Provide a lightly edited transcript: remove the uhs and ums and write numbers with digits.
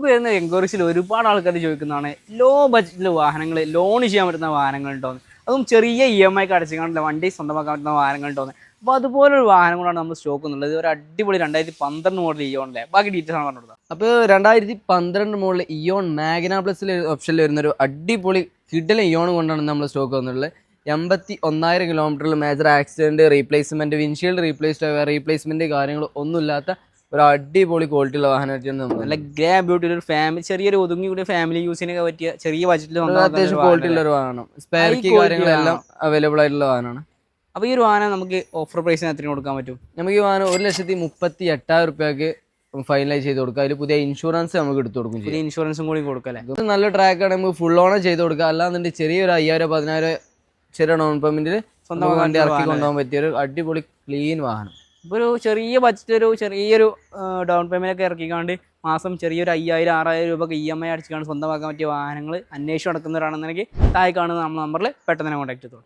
നമുക്ക് വരുന്ന എൻക്വയറീസിൽ ഒരുപാട് ആൾക്കാർ ചോദിക്കുന്നതാണ് ലോ ബഡ്ജറ്റിൽ വാഹനങ്ങൾ ലോൺ ചെയ്യാൻ പറ്റുന്ന വാഹനങ്ങൾ ഉണ്ടോന്ന്, അതും ചെറിയ EMI ഒക്കെ അടച്ചുകൊണ്ടുള്ള വണ്ടി സ്വന്തമാക്കാൻ പറ്റുന്ന വാഹനങ്ങൾ ഉണ്ടോന്ന്. അപ്പോൾ അതുപോലൊരു വാഹനം കൊണ്ടാണ് നമ്മൾ സ്റ്റോക്ക് എന്നുള്ളത്. ഒരു അടിപൊളി 2012 മോഡൽ ഇയോണിലെ ബാക്കി ഡീറ്റെയിൽസ് ആണ് പറഞ്ഞത്. അപ്പോൾ 2012 മോഡൽ ഇയോൺ മാഗ്ന പ്ലസിൽ ഓപ്ഷനിൽ വരുന്നൊരു അടിപൊളി കിഡിലെ ഇയോൺ കൊണ്ടാണ് നമ്മൾ സ്റ്റോക്ക് വന്നിട്ടുള്ളത്. 81,000 കിലോമീറ്ററിൽ major accident, replacement, windshield replacement കാര്യങ്ങൾ ഒന്നുമില്ലാത്ത ഒരു അടിപൊളി ക്വാളിറ്റിയുള്ള വാഹനമായിട്ടാണ് നല്ല ഗ്രേ ബ്യൂട്ടി, ഒരു ഫാമിലി ചെറിയൊരു ഒതുങ്ങി കൂടിയ ഫാമിലി യൂസിനൊക്കെ പറ്റിയ ചെറിയ ബഡ്ജറ്റിൽ അത്യാവശ്യം ക്വാളിറ്റി ഉള്ള ഒരു വാഹനം. സ്പെയർ കീ കാര്യങ്ങളെല്ലാം അവൈലബിൾ ആയിട്ടുള്ള വാഹനമാണ്. അപ്പോൾ ഈ ഒരു വാഹനം നമുക്ക് ഓഫർ പ്രൈസിന് എത്രയും കൊടുക്കാൻ പറ്റും? നമുക്ക് ഈ വാഹനം 1,38,000 രൂപയ്ക്ക് ഫൈനലൈസ് ചെയ്ത് കൊടുക്കുക. അതിൽ പുതിയ ഇൻഷുറൻസ് നമുക്ക് എടുത്ത് കൊടുക്കും. പുതിയ ഇൻഷുറൻസും കൂടി കൊടുക്കല്ലേ. നല്ല ട്രാക്കാണ്, നമുക്ക് ഫുൾ ഓൺ ചെയ്ത് കൊടുക്കുക. അല്ലാന്നുണ്ടെങ്കിൽ ചെറിയൊരു 5,000-10,000 ചെറിയ ഡൗൺ പേയ്മെന്റിൽ സ്വന്തം വണ്ടി ഇറക്കി കൊണ്ടുപോകാൻ പറ്റിയ ഒരു അടിപൊളി ക്ലീൻ വാഹനം. ഇപ്പോൾ ഒരു ചെറിയ ബഡ്ജറ്റ്, ചെറിയൊരു ഡൗൺ പേയ്മെന്റ് ഒക്കെ ഇറക്കിക്കാണ്ട് മാസം ചെറിയൊരു 5,000-6,000 രൂപ EMI അടിച്ചിക്കാണ്ട് സ്വന്തമാക്കാൻ പറ്റിയ വാഹനങ്ങൾ അന്വേഷിച്ച് നടക്കുന്നവരാണെന്നുണ്ടെങ്കിൽ താഴെ കാണുന്ന നമ്മുടെ നമ്പറിൽ പെട്ടെന്ന് തന്നെ കോൺടാക്ട് ചെയ്തോളൂ.